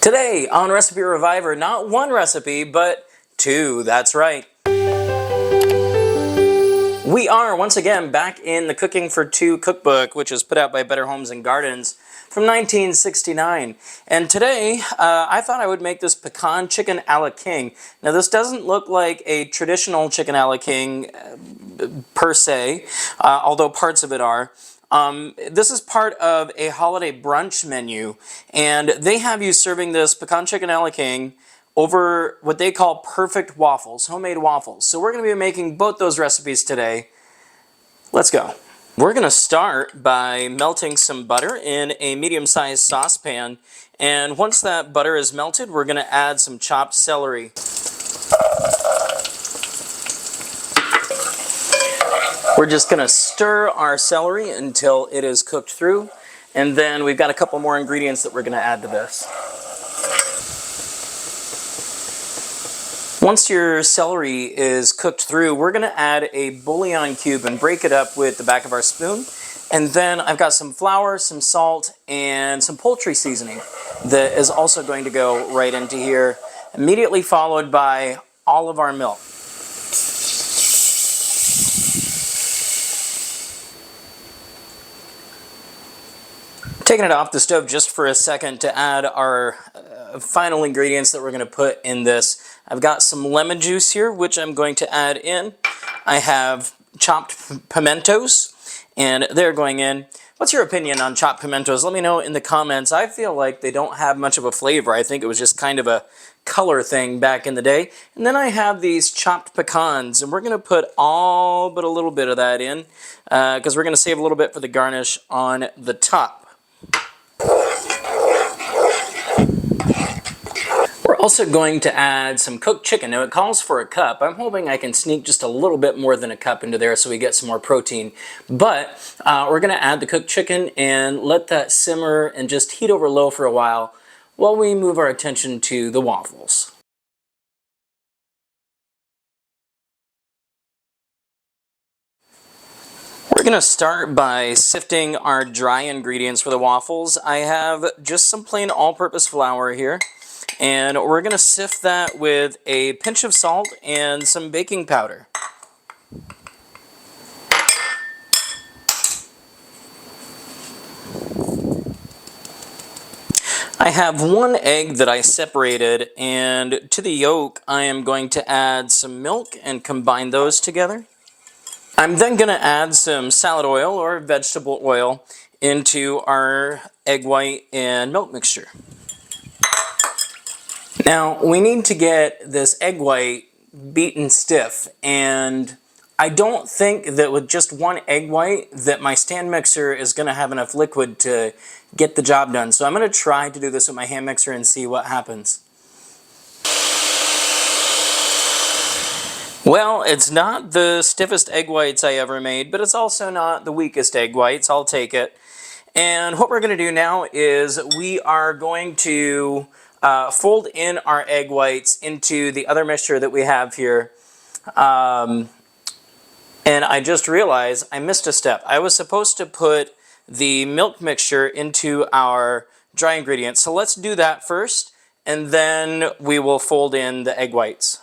Today on Recipe Reviver, not one recipe, but two, that's right. We are once again back in the Cooking for Two cookbook, which is put out by Better Homes and Gardens from 1969. And today, I thought I would make this pecan chicken a la king. Now this doesn't look like a traditional chicken a la king per se, although parts of it are. This is part of a holiday brunch menu, and they have you serving this pecan chicken a la king over what they call Perfect Waffles, homemade waffles. So we're going to be making both those recipes today. Let's go. We're going to start by melting some butter in a medium-sized saucepan, and once that butter is melted, we're going to add some chopped celery. We're just going to stir our celery until it is cooked through, and then we've got a couple more ingredients that we're going to add to this. Once your celery is cooked through, we're going to add a bouillon cube and break it up with the back of our spoon. And then I've got some flour, some salt, and some poultry seasoning that is also going to go right into here, immediately followed by all of our milk. Taking it off the stove just for a second to add our final ingredients that we're going to put in this. I've got some lemon juice here, which I'm going to add in. I have chopped pimentos, and they're going in. What's your opinion on chopped pimentos? Let me know in the comments. I feel like they don't have much of a flavor. I think it was just kind of a color thing back in the day. And then I have these chopped pecans, and we're going to put all but a little bit of that in because we're going to save a little bit for the garnish on the top. We're also going to add some cooked chicken. Now it calls for a cup. I'm hoping I can sneak just a little bit more than a cup into there so we get some more protein. But we're going to add the cooked chicken and let that simmer and just heat over low for a while we move our attention to the waffles. We're going to start by sifting our dry ingredients for the waffles. I have just some plain all-purpose flour here, and we're going to sift that with a pinch of salt and some baking powder. I have one egg that I separated, and to the yolk I am going to add some milk and combine those together. I'm then going to add some salad oil or vegetable oil into our egg white and milk mixture. Now we need to get this egg white beaten stiff, and I don't think that with just one egg white that my stand mixer is going to have enough liquid to get the job done. So I'm going to try to do this with my hand mixer and see what happens. Well, it's not the stiffest egg whites I ever made, but it's also not the weakest egg whites. I'll take it. And what we're going to do now is we are going to fold in our egg whites into the other mixture that we have here. And I just realized I missed a step. I was supposed to put the milk mixture into our dry ingredients. So let's do that first, and then we will fold in the egg whites.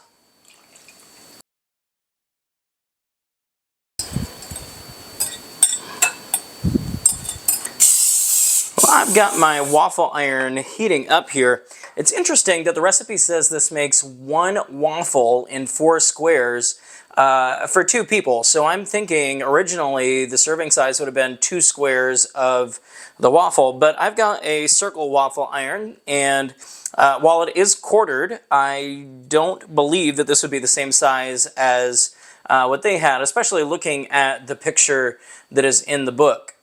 I've got my waffle iron heating up here. It's interesting that the recipe says this makes one waffle in 4 squares for 2 people. So I'm thinking originally the serving size would have been 2 squares of the waffle, but I've got a circle waffle iron, and while it is quartered, I don't believe that this would be the same size as what they had, especially looking at the picture that is in the book.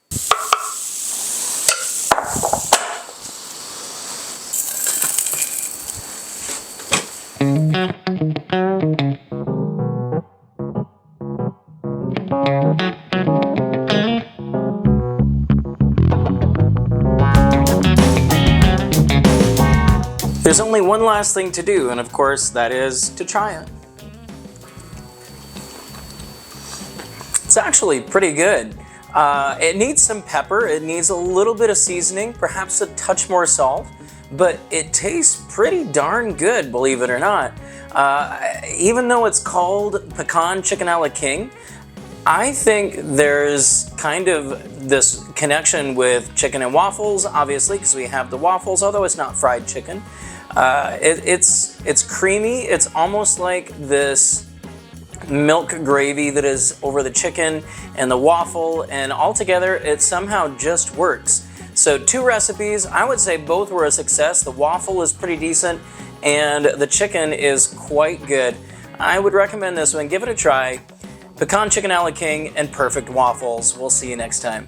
There's only one last thing to do, and of course that is to try it. It's actually pretty good. It needs some pepper, it needs a little bit of seasoning, perhaps a touch more salt, but it tastes pretty darn good, believe it or not. Even though it's called Pecan Chicken a la King, I think there's kind of this connection with chicken and waffles, obviously, because we have the waffles, although it's not fried chicken. It's creamy. It's almost like this milk gravy that is over the chicken and the waffle, and altogether it somehow just works. So 2 recipes, I would say both were a success. The waffle is pretty decent and the chicken is quite good. I would recommend this one. Give it a try. Pecan Chicken a la King and Perfect Waffles. We'll see you next time.